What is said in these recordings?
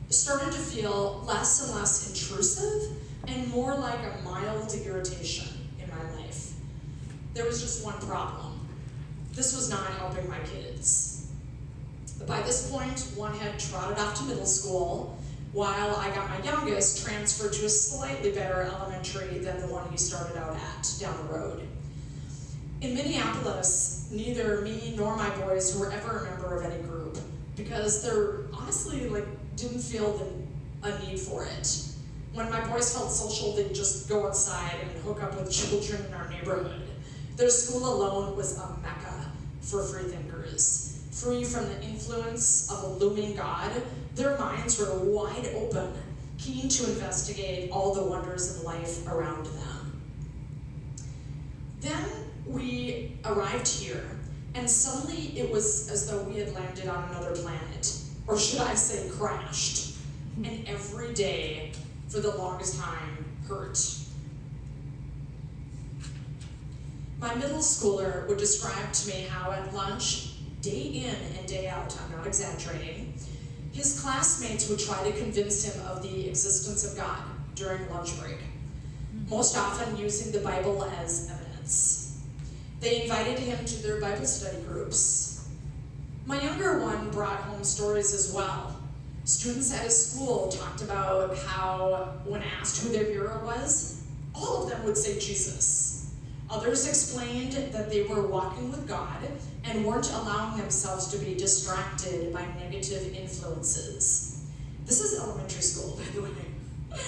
started to feel less and less intrusive and more like a mild irritation in my life. There was just one problem. This was not helping my kids. By this point, one had trotted off to middle school, while I got my youngest transferred to a slightly better elementary than the one he started out at down the road. In Minneapolis, neither me nor my boys were ever a member of any group because there honestly didn't feel a need for it. When my boys felt social, they'd just go outside and hook up with children in our neighborhood. Their school alone was a mecca for freethinkers. Free from the influence of a looming God, their minds were wide open, keen to investigate all the wonders of life around them. Then we arrived here, and suddenly it was as though we had landed on another planet, or should I say crashed, and every day for the longest time hurt. My middle schooler would describe to me how at lunch, day in and day out, I'm not exaggerating, his classmates would try to convince him of the existence of God during lunch break, most often using the Bible as evidence. They invited him to their Bible study groups. My younger one brought home stories as well. Students at his school talked about how, when asked who their hero was, all of them would say Jesus. Others explained that they were walking with God and weren't allowing themselves to be distracted by negative influences. This is elementary school, by the way.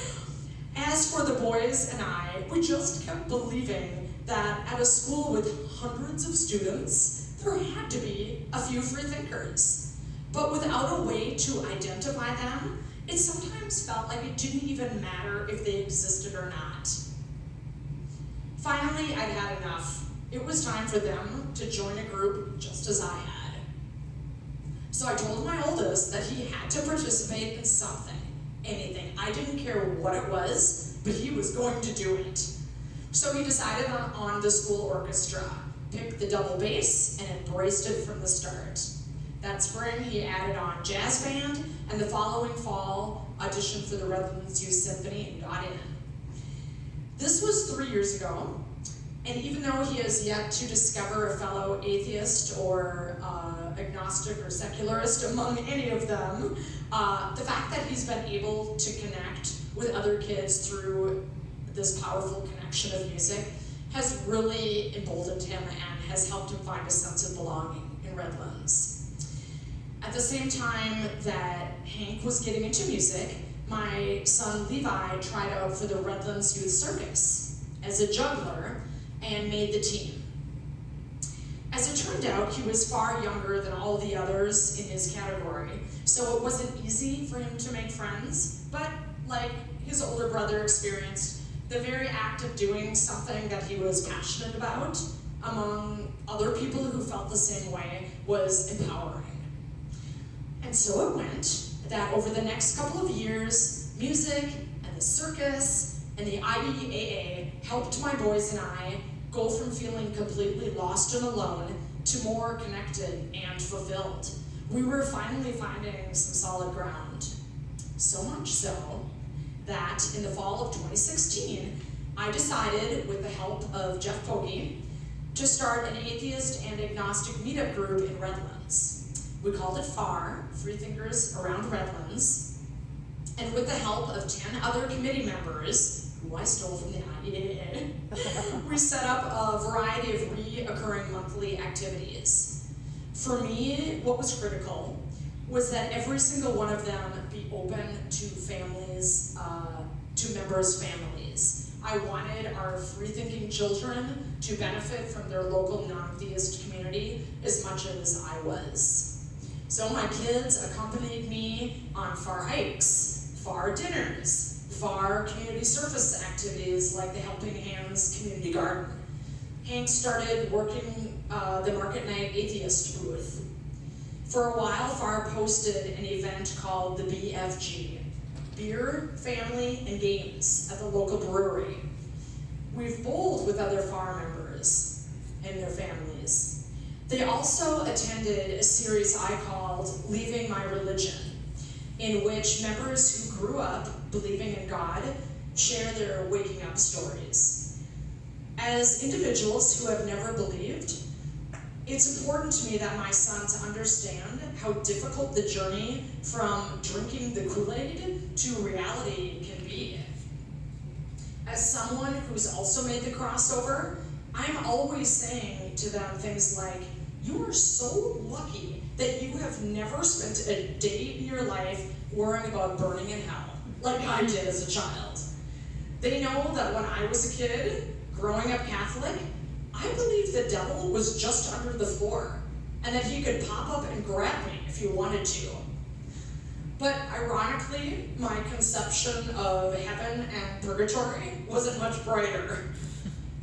As for the boys and I, we just kept believing that at a school with hundreds of students, there had to be a few free thinkers. But without a way to identify them, it sometimes felt like it didn't even matter if they existed or not. Finally, I'd had enough. It was time for them to join a group just as I had. So I told my oldest that he had to participate in something, anything. I didn't care what it was, but he was going to do it. So he decided on the school orchestra, picked the double bass, and embraced it from the start. That spring, he added on jazz band, and the following fall, auditioned for the Redlands Youth Symphony and got in. This was 3 years ago, and even though he has yet to discover a fellow atheist or agnostic or secularist among any of them, the fact that he's been able to connect with other kids through this powerful connection of music has really emboldened him and has helped him find a sense of belonging in Redlands. At the same time that Hank was getting into music, my son Levi tried out for the Redlands Youth Circus as a juggler and made the team. As it turned out, he was far younger than all the others in his category, so it wasn't easy for him to make friends, but like his older brother experienced, the very act of doing something that he was passionate about among other people who felt the same way was empowering. And so it went that over the next couple of years, music and the circus and the IBAA helped my boys and I go from feeling completely lost and alone to more connected and fulfilled. We were finally finding some solid ground. So much so that in the fall of 2016, I decided, with the help of Jeff Pogge, to start an atheist and agnostic meetup group in Redlands. We called it FAR, Freethinkers Around Redlands, and with the help of 10 other committee members, who I stole from the IEAA, we set up a variety of reoccurring monthly activities. For me, what was critical was that every single one of them be open to families, to members' families. I wanted our free-thinking children to benefit from their local non-theist community as much as I was. So my kids accompanied me on FAR hikes, FAR dinners, FAR community service activities like the Helping Hands Community Garden. Hank started working the Market Night Atheist booth. For a while, FAR posted an event called the BFG, Beer, Family, and Games, at the local brewery. We've bowled with other FAR members and their families. They also attended a series I called Leaving My Religion. in which members who grew up believing in God share their waking up stories. As individuals who have never believed, it's important to me that my sons understand how difficult the journey from drinking the Kool-Aid to reality can be. As someone who's also made the crossover, I'm always saying to them things like, you are so lucky that you have never spent a day in your life worrying about burning in hell, like I did as a child. They know that when I was a kid, growing up Catholic, I believed the devil was just under the floor, and that he could pop up and grab me if he wanted to. But ironically, my conception of heaven and purgatory wasn't much brighter.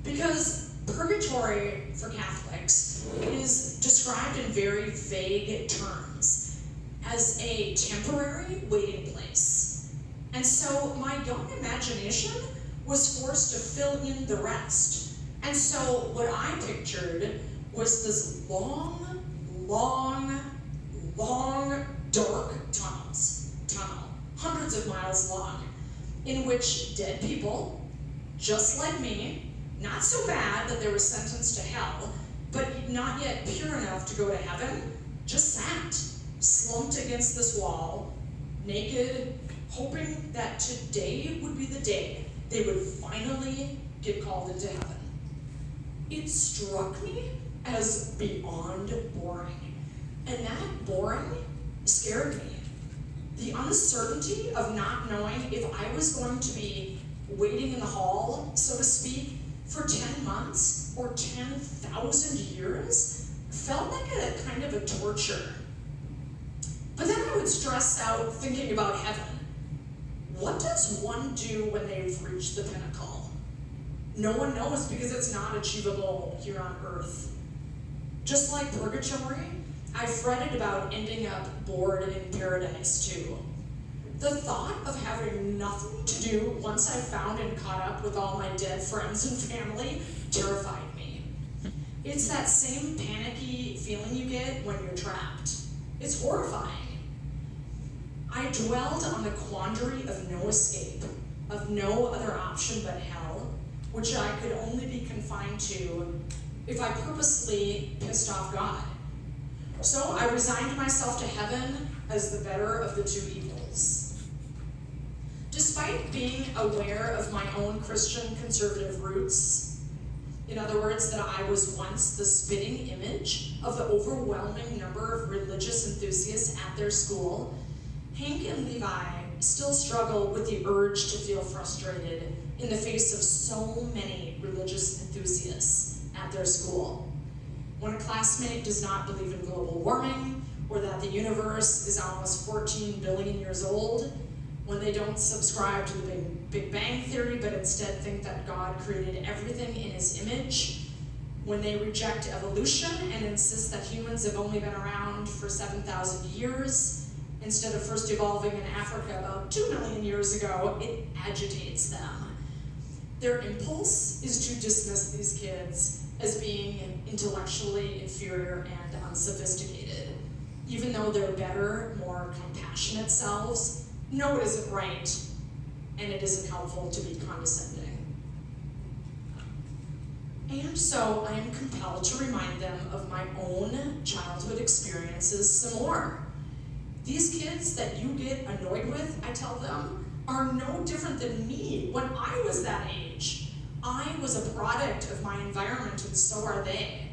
Because purgatory for Catholics is described in very vague terms as a temporary waiting place. And so my young imagination was forced to fill in the rest. And so what I pictured was this long, dark tunnel, hundreds of miles long, in which dead people, just like me, not so bad that they were sentenced to hell, but not yet pure enough to go to heaven, just sat, slumped against this wall, naked, hoping that today would be the day they would finally get called into heaven. It struck me as beyond boring, and that boring scared me. The uncertainty of not knowing if I was going to be waiting in the hall, so to speak, for 10 months or 10,000 years felt like a kind of a torture. But then I would stress out thinking about heaven. What does one do when they've reached the pinnacle? No one knows because it's not achievable here on earth. Just like purgatory, I fretted about ending up bored in paradise too. The thought of having nothing to do once I found and caught up with all my dead friends and family terrified me. It's that same panicky feeling you get when you're trapped. It's horrifying. I dwelled on the quandary of no escape, of no other option but hell, which I could only be confined to if I purposely pissed off God. So I resigned myself to heaven as the better of the two evils. Despite being aware of my own Christian conservative roots, in other words, that I was once the spitting image of the overwhelming number of religious enthusiasts at their school, Hank and Levi still struggle with the urge to feel frustrated in the face of so many religious enthusiasts at their school. When a classmate does not believe in global warming, or that the universe is almost 14 billion years old, when they don't subscribe to the Big Bang Theory, but instead think that God created everything in his image, when they reject evolution and insist that humans have only been around for 7,000 years, instead of first evolving in Africa about 2 million years ago, it agitates them. Their impulse is to dismiss these kids as being intellectually inferior and unsophisticated. Even though they're better, more compassionate selves, no, it isn't right, and it isn't helpful to be condescending. And so I am compelled to remind them of my own childhood experiences some more. These kids that you get annoyed with, I tell them, are no different than me when I was that age. I was a product of my environment, and so are they.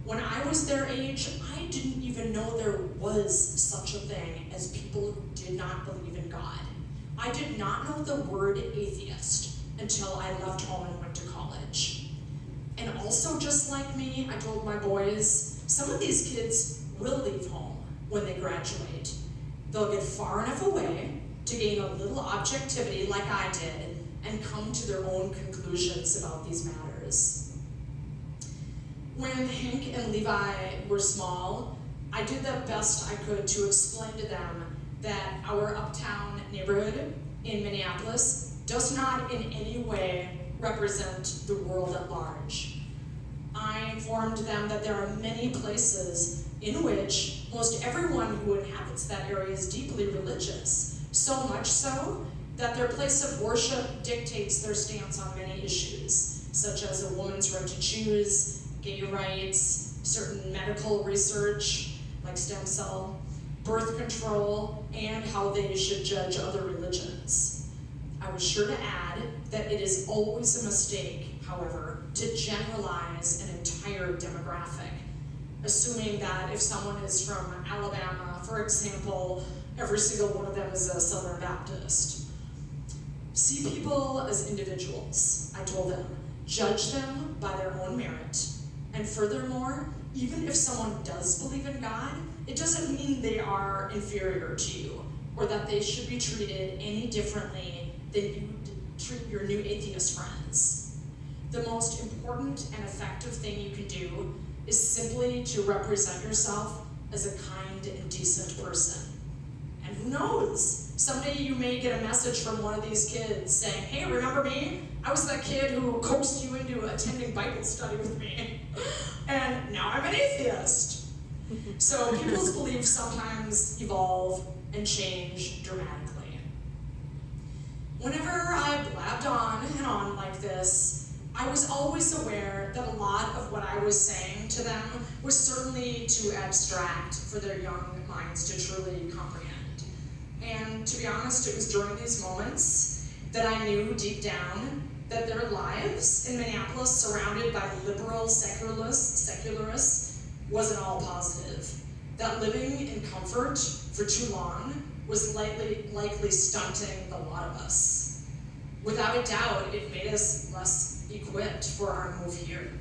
When I was their age, I didn't even know there was such a thing as people who did not believe in God. I did not know the word atheist until I left home and went to college. And also, just like me, I told my boys, some of these kids will leave home when they graduate. They'll get far enough away to gain a little objectivity like I did and come to their own conclusions about these matters. When Hank and Levi were small, I did the best I could to explain to them that our uptown neighborhood in Minneapolis does not in any way represent the world at large. I informed them that there are many places in which most everyone who inhabits that area is deeply religious, so much so that their place of worship dictates their stance on many issues, such as a woman's right to choose, gay rights, certain medical research, like stem cell, birth control, and how they should judge other religions. I was sure to add that it is always a mistake, however, to generalize an entire demographic, assuming that if someone is from Alabama, for example, every single one of them is a Southern Baptist. See people as individuals, I told them. Judge them by their own merit. And furthermore, even if someone does believe in God, it doesn't mean they are inferior to you, or that they should be treated any differently than you treat your new atheist friends. The most important and effective thing you can do is simply to represent yourself as a kind and decent person. And who knows, someday you may get a message from one of these kids saying, hey, remember me? I was that kid who coaxed you into attending Bible study with me, and now I'm an atheist. So people's beliefs sometimes evolve and change dramatically. Whenever I blabbed on and on like this, I was always aware that a lot of what I was saying to them was certainly too abstract for their young minds to truly comprehend. And to be honest, it was during these moments that I knew deep down that their lives in Minneapolis, surrounded by liberal secularists, wasn't all positive. That living in comfort for too long was likely stunting a lot of us. Without a doubt, it made us less equipped for our move here.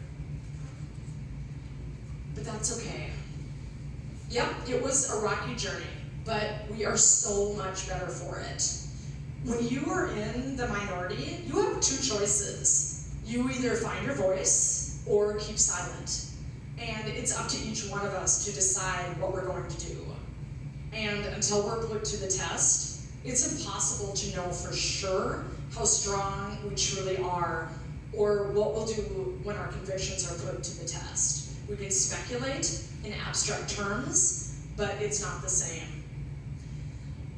But that's okay. Yep, it was a rocky journey, but we are so much better for it. When you are in the minority, you have two choices. You either find your voice or keep silent. And it's up to each one of us to decide what we're going to do. And until we're put to the test, it's impossible to know for sure how strong we truly are or what we'll do when our convictions are put to the test. We can speculate in abstract terms, but it's not the same.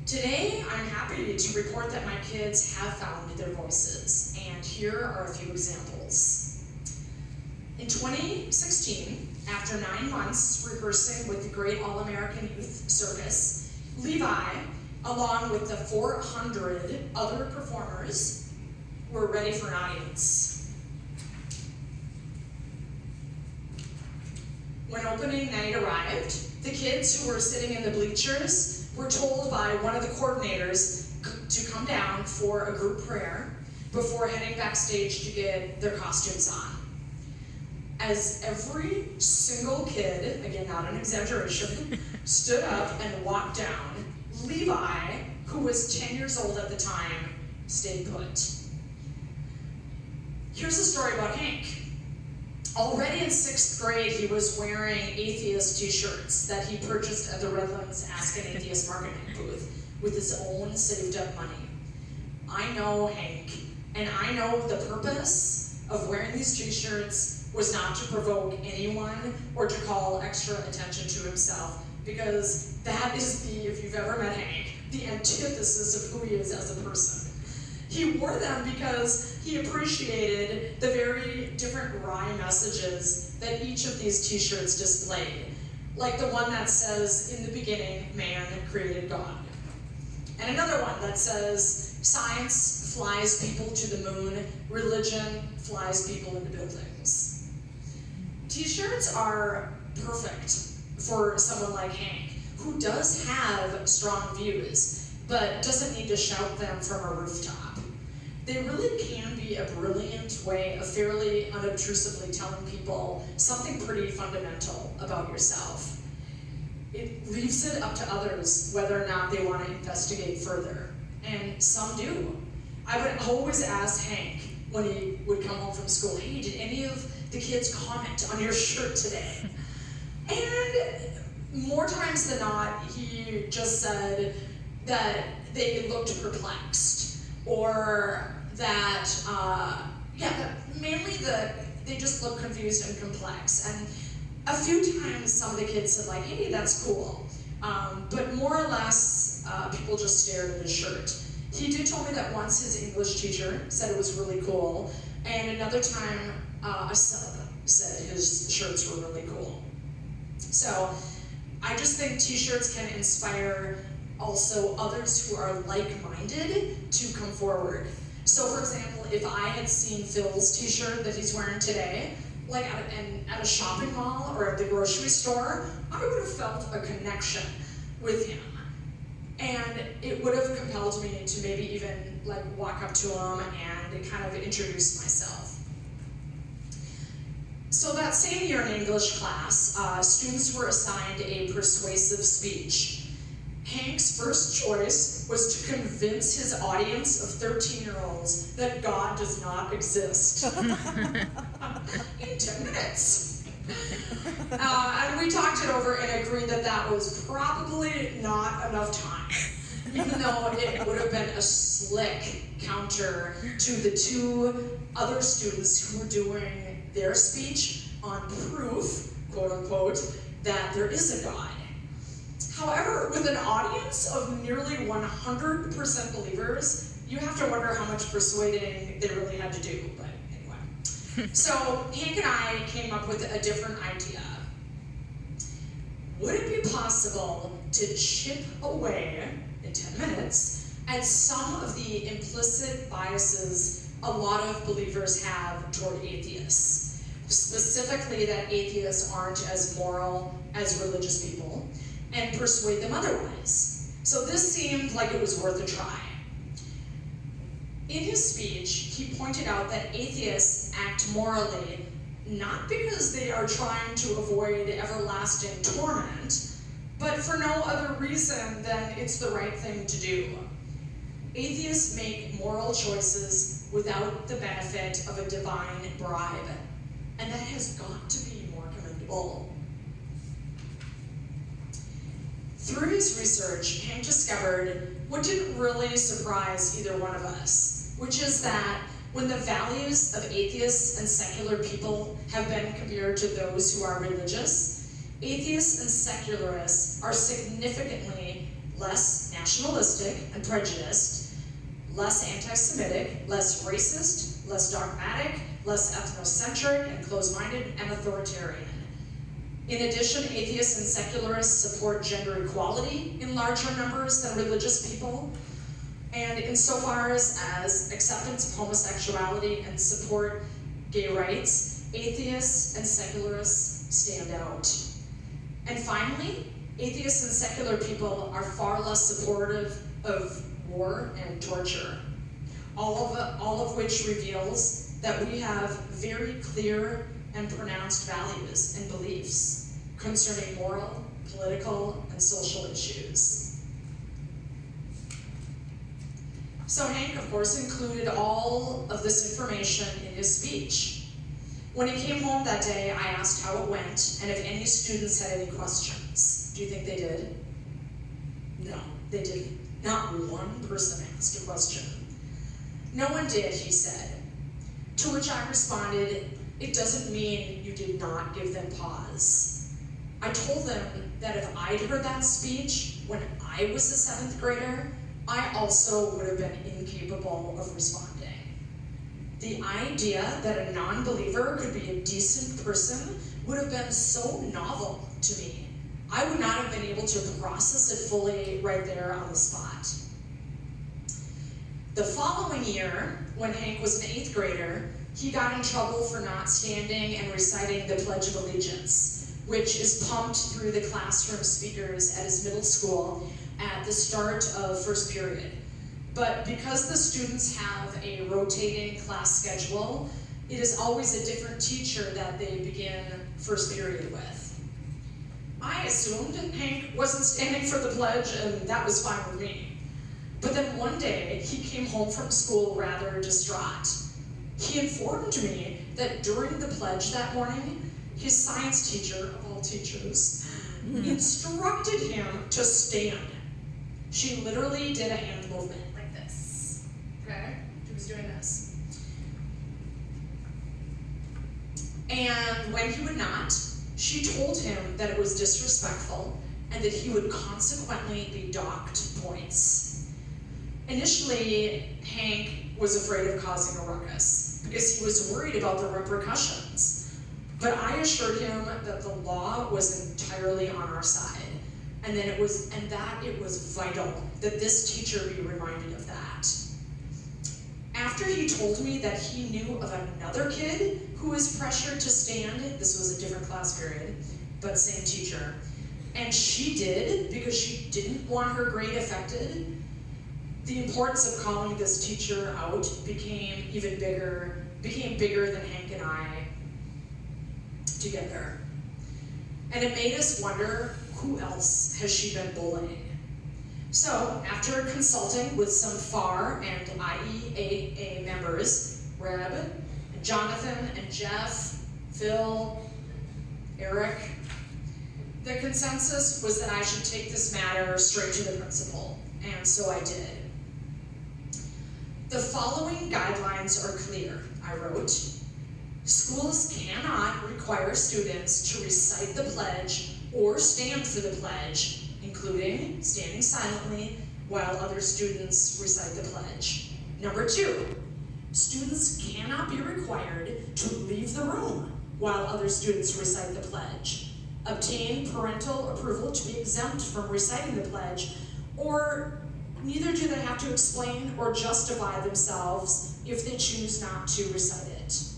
Today, I'm happy to report that my kids have found their voices, and here are a few examples. In 2016, after 9 months rehearsing with the Great All-American Youth Circus, Levi, along with the 400 other performers, were ready for an audience. When opening night arrived, the kids who were sitting in the bleachers were told by one of the coordinators to come down for a group prayer before heading backstage to get their costumes on. As every single kid, again not an exaggeration, stood up and walked down, Levi, who was 10 years old at the time, stayed put. Here's a story about Hank. Already in 6th grade, he was wearing atheist t-shirts that he purchased at the Redlands Ask an Atheist marketing booth with his own saved up money. I know Hank, and I know the purpose of wearing these t-shirts was not to provoke anyone or to call extra attention to himself, because that is if you've ever met Hank, the antithesis of who he is as a person. He wore them because he appreciated the very different wry messages that each of these t-shirts displayed, like the one that says, in the beginning, man created God. And another one that says, science flies people to the moon, religion flies people into buildings. T-shirts are perfect for someone like Hank, who does have strong views, but doesn't need to shout them from a rooftop. They really can be a brilliant way of fairly unobtrusively telling people something pretty fundamental about yourself. It leaves it up to others whether or not they want to investigate further, and some do. I would always ask Hank when he would come home from school, hey, did any of the kids comment on your shirt today? And more times than not, he just said that they looked perplexed, or that, mainly they just look confused and complex. And A few times some of the kids said like, hey, that's cool. But more or less, people just stared at his shirt. He did tell me that once his English teacher said it was really cool, and another time a sub said his shirts were really cool. So I just think t-shirts can inspire also others who are like-minded to come forward. So for example, if I had seen Phil's t-shirt that he's wearing today, like at a shopping mall or at the grocery store, I would have felt a connection with him. And it would have compelled me to maybe even like walk up to him and kind of introduce myself. So that same year in English class, students were assigned a persuasive speech. Hank's first choice was to convince his audience of 13-year-olds that God does not exist. In 10 minutes. And we talked it over and agreed that that was probably not enough time, even though it would have been a slick counter to the two other students who were doing their speech on proof, quote unquote, that there is a God. However, with an audience of nearly 100% believers, you have to wonder how much persuading they really had to do, but anyway. So Hank and I came up with a different idea. Would it be possible to chip away in 10 minutes at some of the implicit biases a lot of believers have toward atheists? Specifically that atheists aren't as moral as religious people, and persuade them otherwise. So this seemed like it was worth a try. In his speech, he pointed out that atheists act morally not because they are trying to avoid everlasting torment, but for no other reason than it's the right thing to do. Atheists make moral choices without the benefit of a divine bribe, and that has got to be more commendable. Through his research, Hank discovered what didn't really surprise either one of us, which is that when the values of atheists and secular people have been compared to those who are religious, atheists and secularists are significantly less nationalistic and prejudiced, less anti-Semitic, less racist, less dogmatic, less ethnocentric and closed-minded and authoritarian. In addition, atheists and secularists support gender equality in larger numbers than religious people, and insofar as acceptance of homosexuality and support gay rights, atheists and secularists stand out. And finally, atheists and secular people are far less supportive of war and torture, all of which reveals that we have very clear and pronounced values and beliefs concerning moral, political, and social issues. So Hank, of course, included all of this information in his speech. When he came home that day, I asked how it went and if any students had any questions. Do you think they did? No, they didn't. Not one person asked a question. No one did, he said. To which I responded, it doesn't mean you did not give them pause. I told them that if I'd heard that speech when I was a 7th grader, I also would have been incapable of responding. The idea that a non-believer could be a decent person would have been so novel to me. I would not have been able to process it fully right there on the spot. The following year, when Hank was an 8th grader, he got in trouble for not standing and reciting the Pledge of Allegiance, which is pumped through the classroom speakers at his middle school at the start of first period. But because the students have a rotating class schedule, it is always a different teacher that they begin first period with. I assumed Hank wasn't standing for the pledge, and that was fine with me. But then one day, he came home from school rather distraught. He informed me that during the pledge that morning, his science teacher, of all teachers, instructed him to stand. She literally did a hand movement like this, okay? She was doing this. And when he would not, She told him that it was disrespectful and that he would consequently be docked points. Initially, Hank was afraid of causing a ruckus because he was worried about the repercussions. But I assured him that the law was entirely on our side, and that it was vital that this teacher be reminded of that. After he told me that he knew of another kid who was pressured to stand, this was a different class period, but same teacher, and she did because she didn't want her grade affected, the importance of calling this teacher out became bigger than Hank and I together. And it made us wonder, who else has she been bullying? So, after consulting with some FAR and IEAA members, Reb, and Jonathan, and Jeff, Phil, Eric, the consensus was that I should take this matter straight to the principal, and so I did. The following guidelines are clear, I wrote. Schools cannot require students to recite the pledge or stand for the pledge, including standing silently while other students recite the pledge. Number 2, students cannot be required to leave the room while other students recite the pledge, obtain parental approval to be exempt from reciting the pledge, or neither do they have to explain or justify themselves if they choose not to recite it.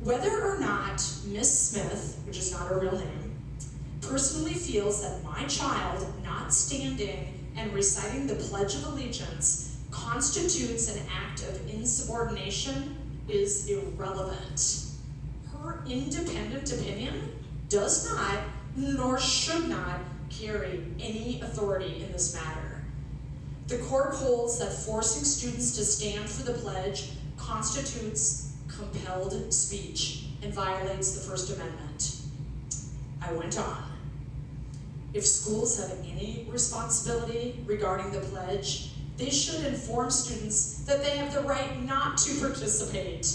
Whether or not Miss Smith, which is not her real name, personally feels that my child not standing and reciting the Pledge of Allegiance constitutes an act of insubordination is irrelevant. Her independent opinion does not, nor should not, carry any authority in this matter. The court holds that forcing students to stand for the pledge constitutes compelled speech and violates the First Amendment. I went on. If schools have any responsibility regarding the pledge, they should inform students that they have the right not to participate.